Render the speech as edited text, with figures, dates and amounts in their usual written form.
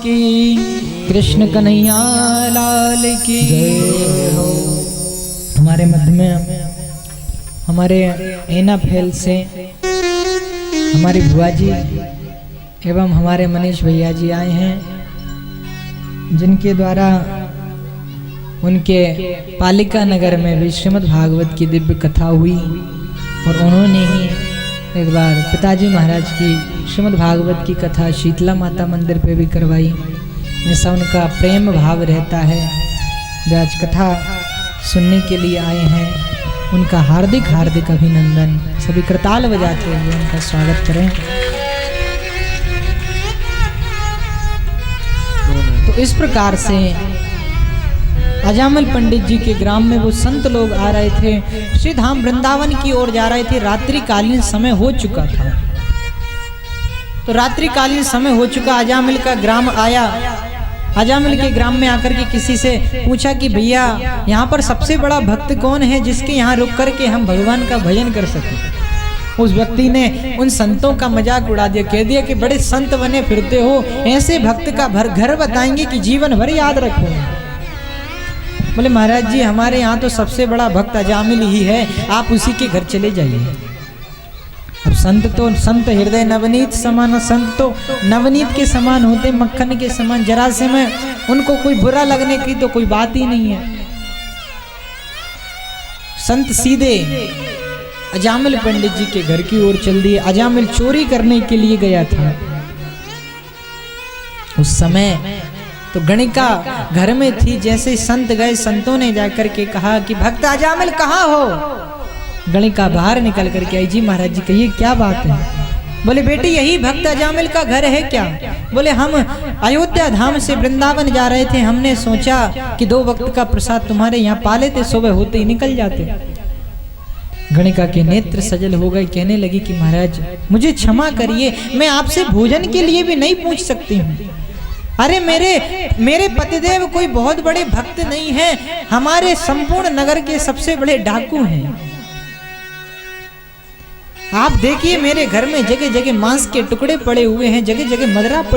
की, कृष्ण कन्हैया लाल की जय हो। हमारे मध्य में हमारे ऐना फैल से हमारी बुआ जी एवं हमारे मनीष भैया जी आए हैं, जिनके द्वारा उनके पालिका नगर में भी श्रीमद् भागवत की दिव्य कथा हुई और उन्होंने ही एक बार पिताजी महाराज की श्रीमद् भागवत की कथा शीतला माता मंदिर पे भी करवाई। ऐसा उनका प्रेम भाव रहता है। वे आज कथा सुनने के लिए आए हैं, उनका हार्दिक हार्दिक अभिनंदन। सभी करताल बजाते हुए उनका स्वागत करें। तो इस प्रकार से अजामिल पंडित जी के ग्राम में वो संत लोग आ रहे थे, श्री धाम वृंदावन की ओर जा रहे थे। रात्रिकालीन समय हो चुका था, तो रात्रिकालीन समय हो चुका, अजामिल का ग्राम आया। अजामिल के ग्राम में आकर के किसी से पूछा कि भैया यहाँ पर सबसे बड़ा भक्त कौन है जिसके यहाँ रुक करके हम भगवान का भजन कर सकें। उस व्यक्ति ने उन संतों का मजाक उड़ा दिया, कह दिया कि बड़े संत बने फिरते हो, ऐसे भक्त का घर बताएंगे कि जीवन भर याद रखो। बोले महाराज जी हमारे यहाँ तो सबसे बड़ा भक्त अजामिल ही है, आप उसी के घर चले जाइए। अब संत तो संत हृदय नवनीत समान, संत तो नवनीत के समान होते, मक्खन के समान, जरा से में उनको कोई बुरा लगने की तो कोई बात ही नहीं है। संत सीधे अजामिल पंडित जी के घर की ओर चल दिए। अजामिल चोरी करने के लिए गया था। उस समय तो गणिका घर में थी। जैसे संत गए, संतों ने जाकर के कहा कि भक्त अजामिल कहाँ हो। गणिका बाहर निकल करके आई, जी महाराज जी कहिए क्या बात है। बोले बेटी यही भक्त अजामिल का घर है क्या। बोले हम अयोध्या धाम से वृंदावन जा रहे थे, हमने सोचा कि 2 वक्त का प्रसाद तुम्हारे यहाँ पा लेते, सुबह होते ही निकल जाते। गणिका के नेत्र सजल हो गए, कहने लगी कि महाराज मुझे क्षमा करिए, मैं आपसे भोजन के लिए भी नहीं पूछ सकती हूँ। अरे मेरे पतिदेव कोई बहुत बड़े भक्त नहीं हैं, हमारे संपूर्ण नगर के सबसे बड़े डाकू हैं। आप देखिए मेरे घर में जगह जगह मांस के टुकड़े पड़े हुए हैं, जगह जगह मदरा